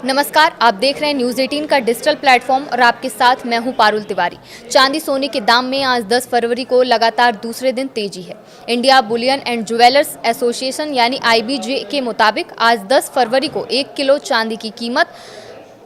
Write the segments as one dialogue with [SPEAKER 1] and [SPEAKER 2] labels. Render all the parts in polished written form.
[SPEAKER 1] नमस्कार, आप देख रहे हैं न्यूज़ 18 का डिजिटल प्लेटफॉर्म और आपके साथ मैं हूं पारुल तिवारी। चांदी सोने के दाम में आज 10 फरवरी को लगातार दूसरे दिन तेजी है। India Boolean and jewellers association यानी IBJ के मुताबिक आज 10 फरवरी को 1 किलो चांदी की कीमत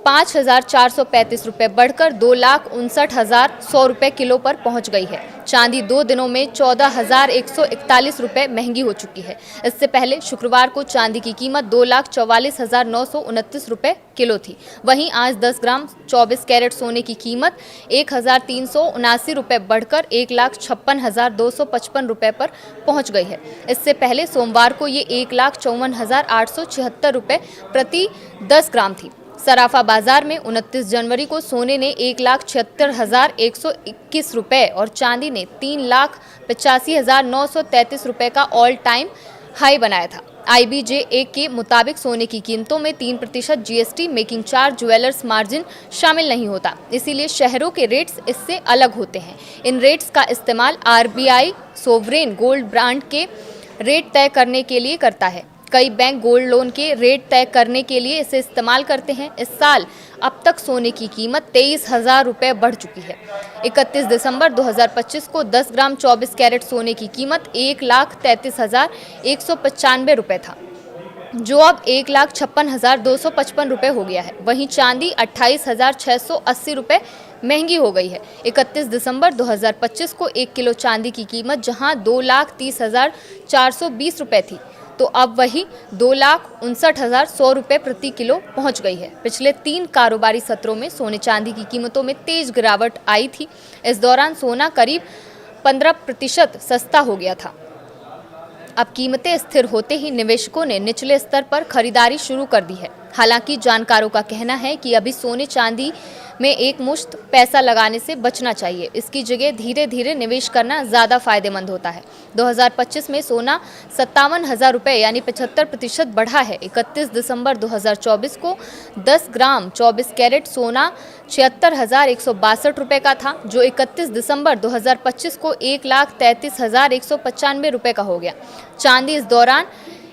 [SPEAKER 1] 5,435 रुपये बढ़कर 2,59,100 रुपये किलो पर पहुंच गई है। चांदी 2 दिनों में 14,141 रुपये महंगी हो चुकी है। इससे पहले शुक्रवार को चांदी की कीमत 2,44,929 रुपये किलो थी। वहीं आज 10 ग्राम 24 कैरेट सोने की कीमत 1,379 रुपये बढ़कर 1,56,255 रुपये पर पहुंच गई है। इससे पहले सोमवार को ये 1,54,876 रुपये प्रति 10 ग्राम थी। सराफा बाजार में 29 जनवरी को सोने ने 1,76,121 रुपये और चांदी ने 3,85,933 रुपये का ऑल टाइम हाई बनाया था। IBJ के मुताबिक सोने की कीमतों में 3% GST making charge jewellers margin शामिल नहीं होता, इसीलिए शहरों के रेट्स इससे अलग होते हैं। इन रेट्स का इस्तेमाल RBI सोवरेन गोल्ड बॉन्ड के रेट तय करने के लिए करता है। कई बैंक गोल्ड लोन के रेट तय करने के लिए इसे इस्तेमाल करते हैं। इस साल अब तक सोने की कीमत 23,000 रुपये बढ़ चुकी है। 31 दिसंबर 2025 को 10 ग्राम 24 कैरेट सोने की कीमत 1,33,195 रुपये था, जो अब 1,56,255 रुपये हो गया है। वहीं चांदी 28,680 रुपये महंगी हो गई है। 31 दिसंबर 2025 को 1 किलो चांदी की कीमत जहां 2,30,420 रुपये थी, तो अब वही 2,59,100 रुपये प्रति किलो पहुंच गई है। पिछले 3 कारोबारी सत्रों में सोने चांदी की कीमतों में तेज गिरावट आई थी। इस दौरान सोना करीब 15% सस्ता हो गया था। अब कीमतें स्थिर होते ही निवेशकों ने निचले स्तर पर खरीदारी शुरू कर दी है। हालांकि जानकारों का कहना है कि अभी सोने चांदी में एक मुश्त पैसा लगाने से बचना चाहिए। इसकी जगह धीरे धीरे निवेश करना ज़्यादा फायदेमंद होता है। 2025 में सोना 57,000 रुपये यानी 75% बढ़ा है। 31 दिसंबर 2024 को 10 ग्राम 24 कैरेट सोना 76,162 रुपये का था, जो 31 दिसंबर 2025 को 1,33,195 रुपये का हो गया। चांदी इस दौरान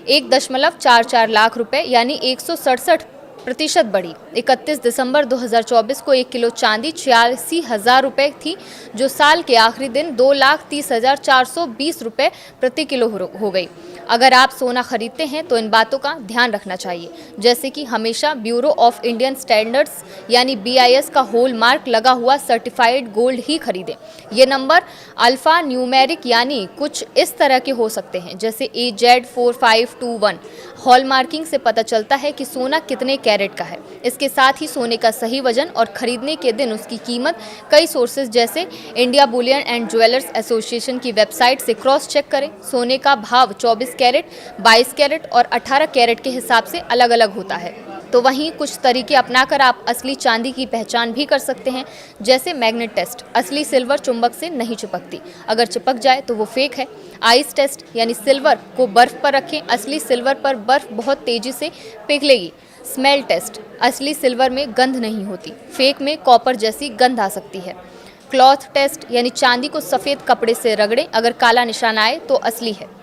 [SPEAKER 1] 1.44 लाख रुपए यानी 167% बढ़ी। 31 दिसंबर 2024 को 1 किलो चांदी 86,000 रुपये थी, जो साल के आखिरी दिन 2,30,420 रुपये प्रति किलो हो गई। अगर आप सोना खरीदते हैं तो इन बातों का ध्यान रखना चाहिए, जैसे कि हमेशा ब्यूरो ऑफ इंडियन स्टैंडर्ड्स यानी BIS का होल मार्क लगा हुआ सर्टिफाइड गोल्ड ही खरीदें। ये नंबर अल्फा न्यूमेरिक यानी कुछ इस तरह के हो सकते हैं, जैसे AZ4521। हॉल मार्किंग से पता चलता है कि सोना कितने कैरेट का है। इसके साथ ही सोने का सही वजन और खरीदने के दिन उसकी कीमत कई सोर्सेज जैसे India Boolean and jewellers association की वेबसाइट से क्रॉस चेक करें। सोने का भाव 24 कैरेट, 22 कैरेट और 18 कैरेट के हिसाब से अलग अलग होता है। तो वहीं कुछ तरीके अपनाकर आप असली चांदी की पहचान भी कर सकते हैं, जैसे मैग्नेट टेस्ट। असली सिल्वर चुंबक से नहीं चिपकती, अगर चिपक जाए तो वो फेक है। आइस टेस्ट यानी सिल्वर को बर्फ पर रखें, असली सिल्वर पर बर्फ बहुत तेजी से पिघलेगी। स्मेल टेस्ट, असली सिल्वर में गंध नहीं होती, फेक में कॉपर जैसी गंध आ सकती है। क्लॉथ टेस्ट यानी चांदी को सफ़ेद कपड़े से रगड़ें, अगर काला निशान आए तो असली है।